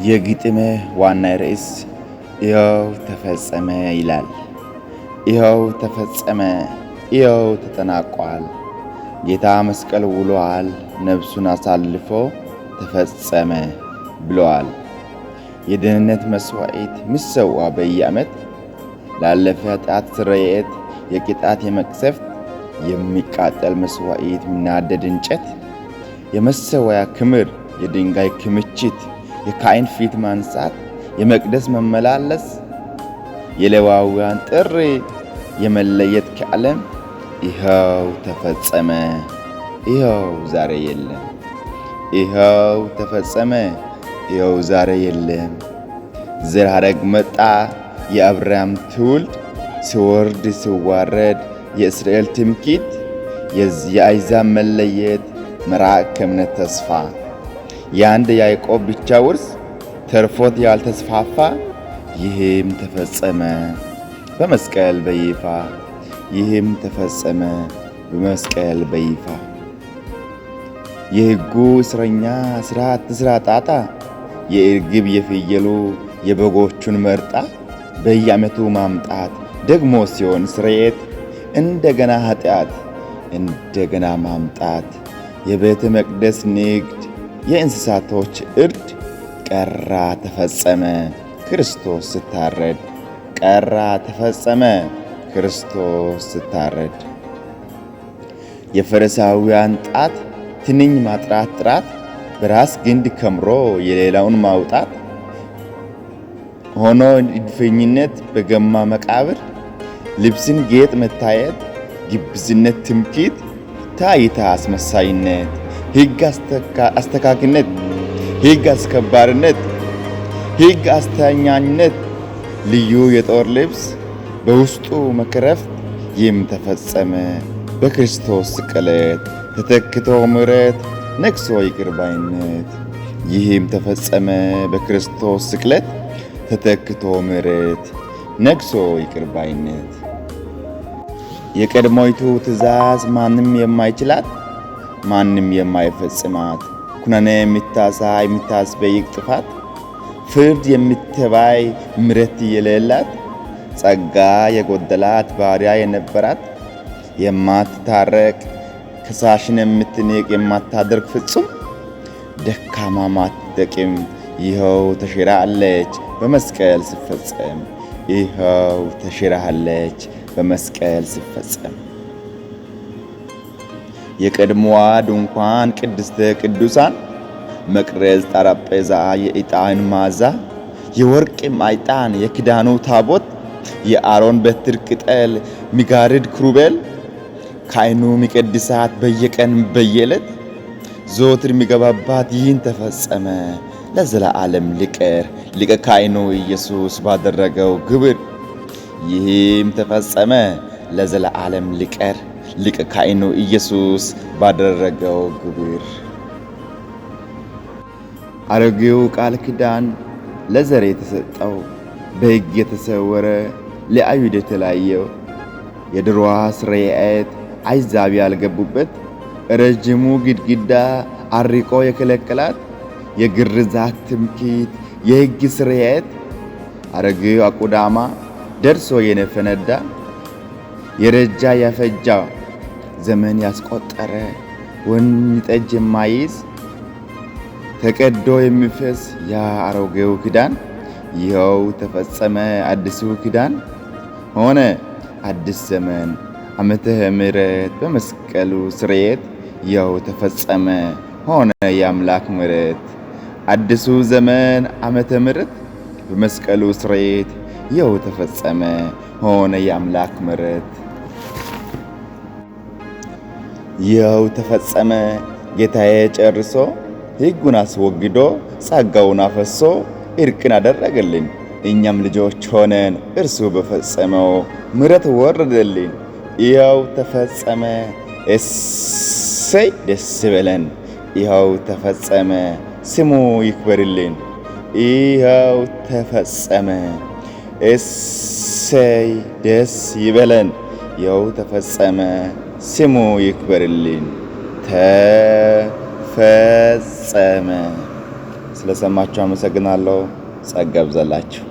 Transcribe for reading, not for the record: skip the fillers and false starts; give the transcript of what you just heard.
የግጥም ዋና ርዕስ ይኸው ተፈጸመ ይላል። ይኸው ተፈጸመ፣ ይኸው ተጠናቋል። ጌታ መስቀል ውሏል፣ ነፍሱን አሳልፎ ተፈጸመ ብለዋል። የደህንነት መስዋዕት ሚሰዋ በየዓመት ላለፈ ኃጢአት ስርየት የቅጣት የመቅሰፍት የሚቃጠል መስዋዕት የሚናደድ እንጨት የመሰዋያ ክምር የድንጋይ ክምችት የካህን ፊት ማንሳት የመቅደስ መመላለስ የሌዋውያን ጥሪ የመለየት ከዓለም ይኸው ተፈጸመ፣ ይኸው ዛሬ የለም። ይኸው ተፈጸመ፣ ይኸው ዛሬ የለም። ዘር ሐረግ መጣ የአብርሃም ትውልድ ሲወርድ ሲዋረድ የእስራኤል ትምክህት የአሕዛብ መለየት መራቅ ከእምነት ተስፋ የአንድ ያዕቆብ ብቻ ውርስ ተርፎት ያልተስፋፋ ይህም ተፈጸመ በመስቀል በይፋ ይህም ተፈጸመ በመስቀል በይፋ። የሕጉ እስረኛ ሥርዓት ትሥራ ጣጣ የእርግብ የፍየሉ የበጎቹን መርጣ በየዓመቱ ማምጣት ደግሞ ሲሆን ስርየት እንደገና ኃጢአት እንደገና ማምጣት የቤተ መቅደስ ንግድ የእንስሳቶች እርድ ቀራ ተፈጸመ ክርስቶስ ስታረድ ቀራ ተፈጸመ ክርስቶስ ስታረድ። የፈሪሳውያን ጣት ትንኝ ማጥራት ጥራት በራስ ግንድ ከምሮ የሌላውን ማውጣት ሆኖ እድፈኝነት በገማ መቃብር ልብስን ጌጥ መታየት ግብዝነት ትምክህት ታይታ አስመሳይነት ሕግ አስተካኪነት ሕግ አስከባሪነት ሕግ አስተኛኝነት ልዩ የጦር ልብስ በውስጡ መክረፍት ይህም ተፈጸመ በክርስቶስ ስቅለት ተተክቶ ምሕረት ነግሶ ይቅር ባይነት ይህም ተፈጸመ በክርስቶስ ስቅለት ተተክቶ ምሕረት ነግሶ ይቅር ባይነት። የቀድሞይቱ ትእዛዝ ማንም የማይችላት ማንም የማይፈጽማት ኩነኔ የምታሳይ የምታስበይቅ ጥፋት ፍርድ የምትባይ ምሕረት የሌላት ጸጋ የጎደላት ባሪያ የነበራት የማትታረቅ ከሳሽን የምትንቅ የማታደርግ ፍጹም ደካማ ማትጠቅም ይኸው ተሽራለች በመስቀል ሲፈጸም ይኸው ተሽራለች በመስቀል ሲፈጸም። የቀድሞዋ ድንኳን ቅድስተ ቅዱሳን መቅረዝ ጠረጴዛ የዕጣን መዓዛ የወርቅ ማዕጠን የኪዳኑ ታቦት የአሮን በትር ቅጠል ሚጋርድ ክሩቤል ካህኑ ሚቀድሳት በየቀን በየዕለት ዘወትር ሚገባባት ይህን ተፈጸመ ለዘላለም ሊቀ ካህኑ ኢየሱስ ባደረገው ግብር ይህም ተፈጸመ ለዘላለም ሊቀ ካህኑ ኢየሱስ ባደረገው ግብር። አሮጌው ቃል ኪዳን ለዘር የተሰጠው በሕግ የተሰወረ ለአይሁድ የተለየው የድሮዋ ስርየት አሕዛብ ያልገቡበት ረጅሙ ግድግዳ አርቆ የከለከላት የግርዛት ትምክህት የሕግ ስርየት አሮጌው አቁዳማ ደርሶ የነፈነዳ የረጃ ያፈጃ ዘመን ያስቆጠረ ወይን ጠጅ የማይዝ ተቀዶ የሚፈስ ያ አሮጌው ኪዳን ይኸው ተፈጸመ አዲሱ ኪዳን ሆነ አዲስ ዘመን ዓመተ ምሕረት በመስቀሉ ስርየት ይኸው ተፈጸመ ሆነ የአምላክ ምሕረት አዲሱ ዘመን ዓመተ ምሕረት በመስቀሉ ስርየት ይኸው ተፈጸመ ሆነ የአምላክ ምሕረት። ይኸው ተፈጸመ ጌታዬ ጨርሶ ሕጉን አስወግዶ ጸጋውን አፈሶ እርቅን አደረገልን እኛም ልጆች ሆነን እርሱ በፈጸመው ምሕረት ወረደልን። ይኸው ተፈጸመ እሰይ ደስ ይበለን። ይኸው ተፈጸመ ስሙ ይክበርልን። ይኸው ተፈጸመ እሰይ ደስ ይበለን። ይኸው ተፈጸመ ስሙ ይክበርልን። ተፈጸመ። ስለሰማችሁ አመሰግናለሁ። ጸጋ ይብዛላችሁ።